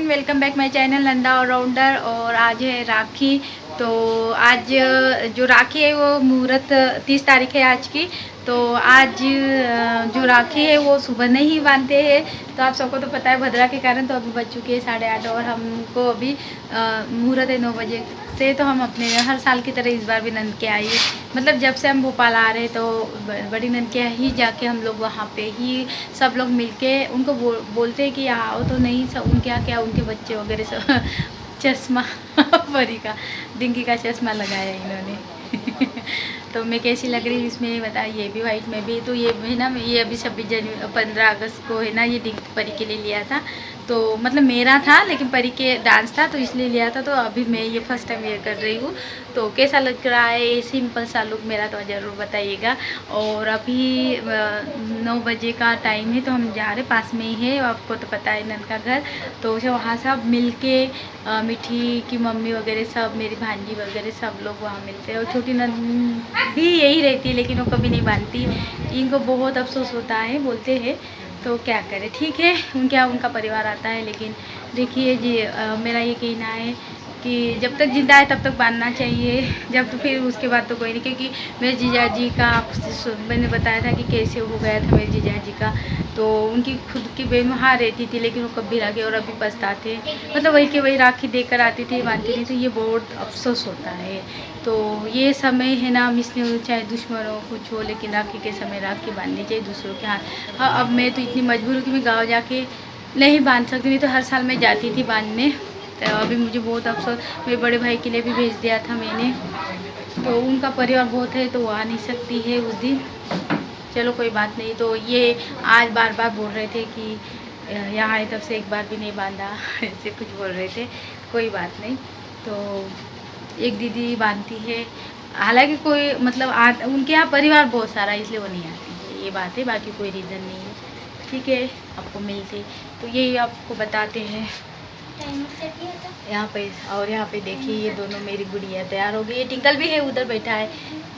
Welcome back my channel Nanda all rounder. और आज है राखी। तो आज जो राखी है वो मुहूर्त 30 तारीख है आज की। तो आज जो राखी है वो सुबह नहीं बांधते हैं। तो आप सबको तो पता है भद्रा के कारण। तो अभी बज चुके हैं 8:30 और हमको अभी मुहूर्त है 9 बजे से। तो हम अपने हर साल की तरह इस बार भी नंद के आई, मतलब जब से हम भोपाल आ रहे तो बड़ी नंद के ही जाके हम लोग वहाँ पे ही सब लोग मिलके उनको बोलते हैं कि यहाँ आओ। तो नहीं, सब उनके यहाँ क्या उनके बच्चे वगैरह सब चश्मा परी का डिंकी का चश्मा लगाया इन्होंने। तो मैं कैसी लग रही हूँ इसमें बता। ये भी वाइट में भी। तो ये है ना, ये अभी 15 अगस्त को है ना, ये डिंकी परी के लिए लिया था। तो मतलब मेरा था लेकिन परी के डांस था तो इसलिए लिया था। तो अभी मैं ये फर्स्ट टाइम वेयर कर रही हूँ। तो कैसा लग रहा है ये सिंपल सा लुक मेरा, तो ज़रूर बताइएगा। और अभी 9 बजे का टाइम है तो हम जा रहे, पास में ही है, आपको तो पता है नंद का घर। तो वहाँ सब मिल के मिठी की मम्मी वगैरह सब, मेरी भांजी वगैरह सब लोग वहाँ मिलते हैं। और छोटी नंद भी यही रहती है लेकिन वो कभी नहीं बांधती। इनको बहुत अफसोस होता है, बोलते हैं। तो क्या करें, ठीक है, उनका परिवार आता है। लेकिन देखिए जी, मेरा ये कहना है कि जब तक जिंदा है तब तक बांधना चाहिए, जब तो फिर उसके बाद तो कोई नहीं। क्योंकि मेरे जीजा जी का मैंने बताया था कि कैसे हो गया था मेरे जीजा जी का। तो उनकी खुद की बहन वहाँ रहती थी लेकिन वो कभी राखी, और अभी पछताते, मतलब वही के वही राखी देकर आती थी, बांधती नहीं। तो ये बहुत अफसोस होता है। तो ये समय है ना, मिसने चाहे दुश्मन हो कुछ हो, लेकिन राखी के समय राखी बांधनी चाहिए दूसरों के हाथ। हाँ, अब मैं तो इतनी मजबूर हूँ कि मैं गाँव जाके नहीं बांध सकती, नहीं तो हर साल मैं जाती थी बांधने। तो अभी मुझे बहुत अफसोस, मेरे बड़े भाई के लिए भी भेज दिया था मैंने। तो उनका परिवार बहुत है तो वो आ नहीं सकती है उस दिन। चलो कोई बात नहीं। तो ये आज बार बार बोल रहे थे कि यहाँ आए तब से एक बार भी नहीं बांधा, ऐसे कुछ बोल रहे थे। कोई बात नहीं। तो एक दीदी बांधती है, हालांकि कोई मतलब उनके यहाँ परिवार बहुत सारा है इसलिए वो नहीं आती है, ये बात है, बाकी कोई रीज़न नहीं है। ठीक है, आपको मिलते तो यही आपको बताते हैं यहाँ पे। और यहाँ पे देखिए ये दोनों मेरी गुड़िया तैयार हो गई। ये टिंकल भी है उधर बैठा है,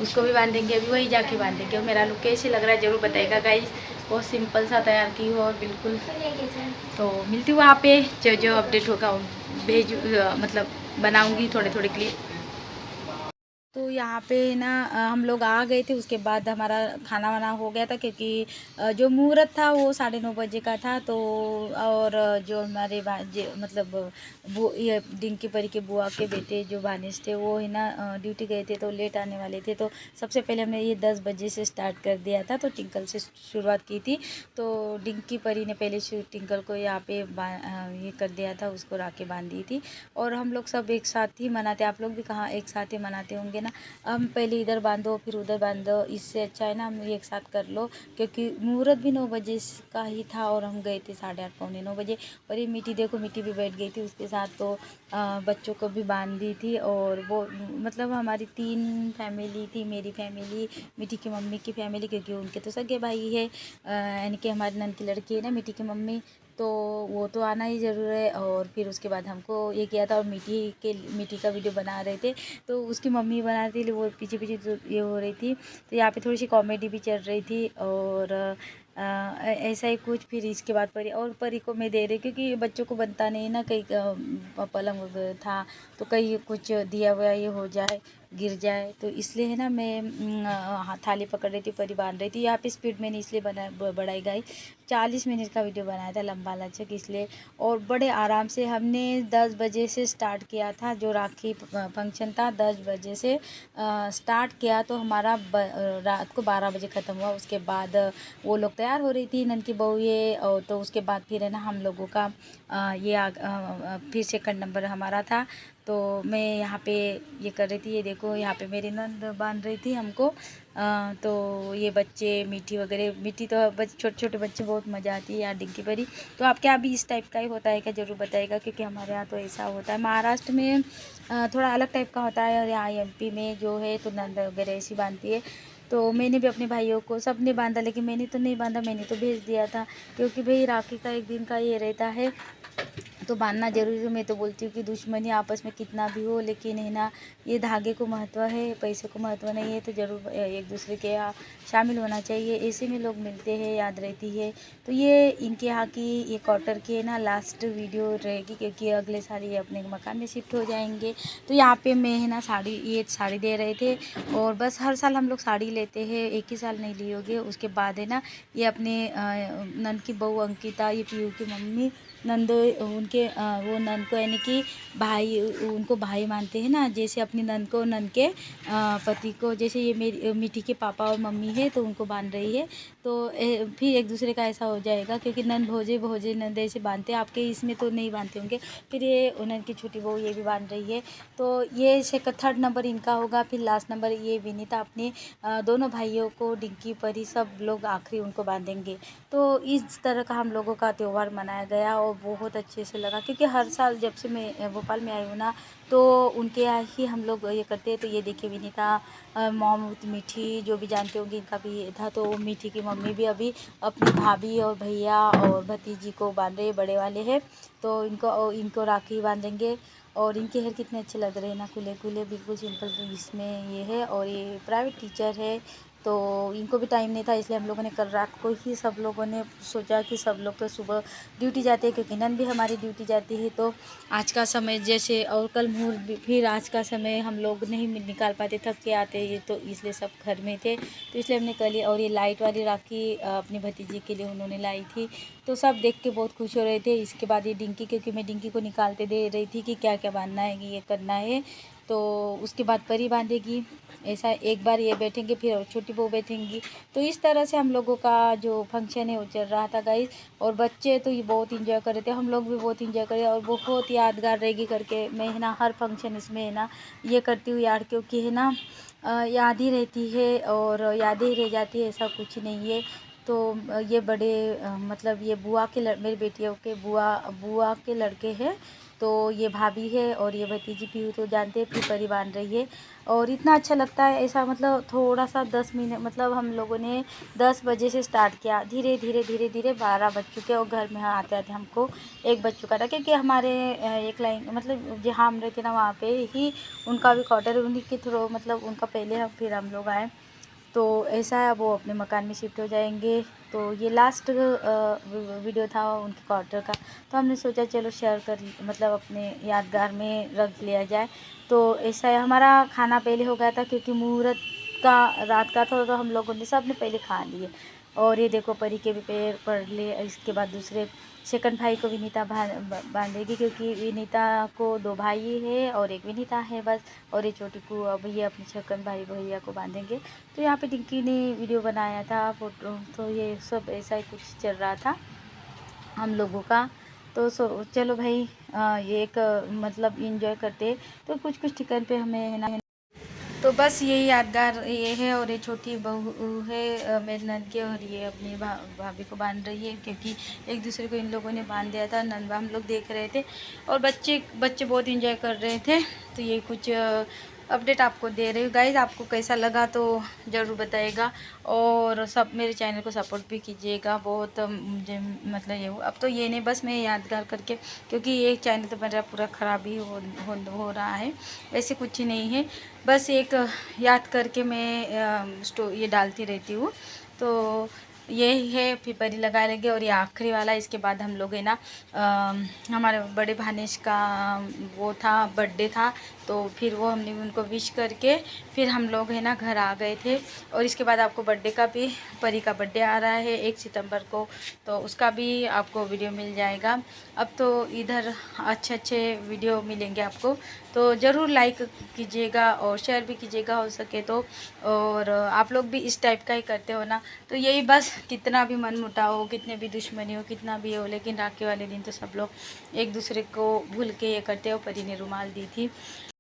उसको भी बांधेंगे, अभी वही जाके बांधेंगे। और मेरा लुक कैसे लग रहा है ज़रूर बताएगा गाइस। बहुत सिंपल सा तैयार की हो और बिल्कुल। तो मिलती हूँ वहाँ पे, जो अपडेट होगा भेज मतलब बनाऊँगी थोड़े थोड़े क्लिप। तो यहाँ पे ना हम लोग आ गए थे, उसके बाद हमारा खाना वाना हो गया था। क्योंकि जो मुहूर्त था वो 9:30 बजे का था। तो और जो हमारे मतलब वो ये डिंकी परी के बुआ के बेटे जो भानिज थे वो है ना ड्यूटी गए थे तो लेट आने वाले थे। तो सबसे पहले हमने ये 10 बजे से स्टार्ट कर दिया था। तो टिंकल से शुरुआत की थी। तो डिंकी परी ने पहले टिंकल को यहाँ पे ये कर दिया था, उसको राखी बांध दी थी। और हम लोग सब एक साथ ही मनाते, आप लोग भी कहाँ एक साथ ही मनाते होंगे ना। हम पहले इधर बांधो फिर उधर बांधो, इससे अच्छा है ना हम एक साथ कर लो। क्योंकि मुहूर्त भी 9 बजे का ही था और हम गए थे 8:30 पौने 9 बजे। और ये मिट्टी देखो, मिट्टी भी बैठ गई थी उसके साथ। तो बच्चों को भी बांध दी थी। और वो मतलब हमारी 3 फैमिली थी, मेरी फैमिली, मिट्टी की मम्मी की फैमिली, क्योंकि उनके तो सगे भाई है, यानी कि हमारी नंद की लड़की है ना मिट्टी की मम्मी। तो वो तो आना ही ज़रूर है। और फिर उसके बाद हमको ये किया था। और मिट्टी का वीडियो बना रहे थे तो उसकी मम्मी बना रही थी, वो पीछे पीछे तो ये हो रही थी। तो यहाँ पे थोड़ी सी कॉमेडी भी चल रही थी। और ऐसा ही कुछ। फिर इसके बाद परी को मैं दे रही, क्योंकि बच्चों को बनता नहीं ना, कहीं पलंग वगैरह था तो कहीं कुछ दिया हुआ ये हो जाए, गिर जाए। तो इसलिए है ना मैं थाली पकड़ रही थी, परी बांध रही थी। यहाँ पे स्पीड मैंने इसलिए बढ़ाई गई, 40 मिनट का वीडियो बनाया था लंबा लचक इसलिए। और बड़े आराम से हमने 10 बजे से स्टार्ट किया था, जो राखी फंक्शन था 10 बजे से स्टार्ट किया। तो हमारा रात को 12 बजे ख़त्म हुआ। उसके बाद वो लोग तैयार हो रही थी नंद की बहू ये। और तो उसके बाद फिर है ना हम लोगों का फिर सेकंड नंबर हमारा था। तो मैं यहाँ पे ये कर रही थी, ये देखो यहाँ पे मेरी नंद बांध रही थी हमको। तो ये बच्चे मिट्टी वगैरह, मिट्टी तो छोटे छोटे बच्चे, बहुत मज़ा आती है यार डिंकी परी। तो आपके यहाँ भी इस टाइप का ही होता है क्या, ज़रूर बताइएगा। क्योंकि हमारे यहाँ तो ऐसा होता है। महाराष्ट्र में थोड़ा अलग टाइप का होता है, और यहाँ एमपी में जो है तो नंद वगैरह ऐसी बांधती है। तो मैंने भी अपने भाइयों को, सब ने बांधा लेकिन मैंने तो नहीं बांधा, मैंने तो भेज दिया था। क्योंकि भाई राखी का एक दिन का ये रहता है तो बांधना ज़रूरी है। मैं तो बोलती हूँ कि दुश्मनी आपस में कितना भी हो, लेकिन है ना, ये धागे को महत्व है, पैसे को महत्व नहीं है। तो ज़रूर एक दूसरे के यहाँ शामिल होना चाहिए, ऐसे में लोग मिलते हैं, याद रहती है। तो ये इनके यहाँ की ये क्वार्टर की है ना लास्ट वीडियो रहेगी, क्योंकि अगले साल ये अपने मकान में शिफ्ट हो जाएंगे। तो यहाँ पे मैं है ना ये साड़ी दे रहे थे, और बस हर साल हम लोग साड़ी लेते हैं, एक ही साल नहीं लिए होगे। उसके बाद है ना, ये अपने नंद की बहू अंकिता, ये पीयू की मम्मी नंदो, उनके वो नंद को यानी कि भाई, उनको भाई मानते हैं ना, जैसे अपनी नंद को नंद के पति को, जैसे ये मेरी मिठी के पापा और मम्मी है तो उनको बांध रही है। तो फिर एक दूसरे का ऐसा हो जाएगा, क्योंकि नंद भोजे भोजे नंद ऐसे बांधते हैं, आपके इसमें तो नहीं बांधते होंगे। फिर ये नंद की छोटी बहू ये भी बांध रही है। तो ये थर्ड नंबर इनका होगा। फिर लास्ट नंबर ये विनीता अपने दोनों भाइयों को, डिंकी परी सब लोग आखिरी उनको बांधेंगे। तो इस तरह का हम लोगों का त्यौहार मनाया गया, और बहुत अच्छे से लगा, क्योंकि हर साल जब से मैं भोपाल में आई हूँ ना, तो उनके यहाँ ही हम लोग ये करते हैं। तो ये देखिए विनीता मॉम मीठी, जो भी जानते होंगे इनका भी ये था। तो मीठी की मम्मी भी अभी अपनी भाभी और भैया और भतीजी को बांध रहे, बड़े वाले हैं। तो इनको राखी बांधेंगे। और इनके हेयर कितने अच्छे लग रहे हैं ना, खुले खुले, बिल्कुल सिंपल इसमें ये है। और ये प्राइवेट टीचर है, तो इनको भी टाइम नहीं था, इसलिए हम लोगों ने कल रात को ही सब लोगों ने सोचा कि सब लोग तो सुबह ड्यूटी जाते हैं, क्योंकि नंद भी हमारी ड्यूटी जाती है। तो आज का समय जैसे, और कल मुहूर्त फिर आज का समय हम लोग नहीं निकाल पाते, थक के आते ये, तो इसलिए सब घर में थे, तो इसलिए हमने कर लिया। और ये लाइट वाली राखी अपनी भतीजी के लिए उन्होंने लाई थी, तो सब देख के बहुत खुश हो रहे थे। इसके बाद ये डिंकी, क्योंकि मैं डिंकी को निकालते दे रही थी कि क्या क्या बांधना है, ये करना है। तो उसके बाद परी बांधेगी, ऐसा एक बार ये बैठेंगे, फिर छोटी बहू बैठेंगी। तो इस तरह से हम लोगों का जो फंक्शन है वो चल रहा था गाइस। और बच्चे तो ये बहुत इंजॉय कर रहे थे, हम लोग भी बहुत इंजॉय करे, और बहुत यादगार रहेगी करके मैं है ना हर फंक्शन इसमें है ना ये करती हूँ यार, क्योंकि है ना याद ही रहती है और यादें ही रह जाती है, ऐसा कुछ नहीं है। तो ये बड़े मतलब ये बुआ के मेरी बेटियों के बुआ के लड़के हैं। तो ये भाभी है, और ये भतीजी पीहू तो जानते हैं, फिर परी बांध रही है। और इतना अच्छा लगता है ऐसा, मतलब थोड़ा सा 10 मिनट, मतलब हम लोगों ने 10 बजे से स्टार्ट किया, धीरे धीरे धीरे धीरे 12 बज चुके, और घर में आते आते हमको 1 बज चुका था, क्योंकि हमारे एक लाइन, मतलब जहाँ हम रहते ना वहाँ पे ही उनका भी क्वार्टर, उन्हीं के थ्रू, मतलब उनका पहले फिर हम लोग आए। तो ऐसा है, वो अपने मकान में शिफ्ट हो जाएंगे। तो ये लास्ट वीडियो था उनके क्वार्टर का, तो हमने सोचा चलो शेयर कर, मतलब अपने यादगार में रख लिया जाए। तो ऐसा है, हमारा खाना पहले हो गया था, क्योंकि मुहूर्त का रात का था, तो हम लोगों ने सब ने पहले खा लिए। और ये देखो परी के भी पैर पड़ लिए। इसके बाद दूसरे सेकंड भाई को विनीता बांधेगी, क्योंकि विनीता को 2 भाई है और एक विनीता है बस। और ये छोटी को अब ये अपने सेकंड भाई भैया को बांधेंगे। तो यहाँ पे डिंकी ने वीडियो बनाया था, फोटो, तो ये सब ऐसा ही कुछ चल रहा था हम लोगों का। तो चलो भाई, ये एक मतलब इंजॉय करते। तो कुछ कुछ ठिकान पे हमें है ना, तो बस यही यादगार ये है। और ये छोटी बहू है मेरी नंद की, और ये अपनी भाभी को बांध रही है, क्योंकि एक दूसरे को इन लोगों ने बांध दिया था। नंदवा हम लोग देख रहे थे, और बच्चे बहुत इंजॉय कर रहे थे। तो ये कुछ अपडेट आपको दे रही हूँ गाइज। आपको कैसा लगा तो ज़रूर बताइएगा, और सब मेरे चैनल को सपोर्ट भी कीजिएगा। बहुत मुझे मतलब ये अब तो ये नहीं, बस मैं यादगार करके, क्योंकि ये चैनल तो मेरा पूरा ख़राब ही हो रहा है, वैसे कुछ ही नहीं है, बस एक याद करके मैं ये डालती रहती हूँ। तो यही है, फिर परी लगा लेंगे। और ये आखिरी वाला, इसके बाद हम लोग है ना हमारे बड़े भानेज का वो था, बर्थडे था, तो फिर वो हमने उनको विश करके फिर हम लोग है ना घर आ गए थे। और इसके बाद आपको बर्थडे का भी, परी का बर्थडे आ रहा है 1 सितंबर को, तो उसका भी आपको वीडियो मिल जाएगा। अब तो इधर अच्छे अच्छे वीडियो मिलेंगे आपको, तो ज़रूर लाइक कीजिएगा और शेयर भी कीजिएगा हो सके तो। और आप लोग भी इस टाइप का ही करते हो ना, तो यही बस, कितना भी मन मुटाव हो, कितने भी दुश्मनी हो, कितना भी हो, लेकिन राखी वाले दिन तो सब लोग एक दूसरे को भूल के ये करते हो। परी ने रुमाल दी थी।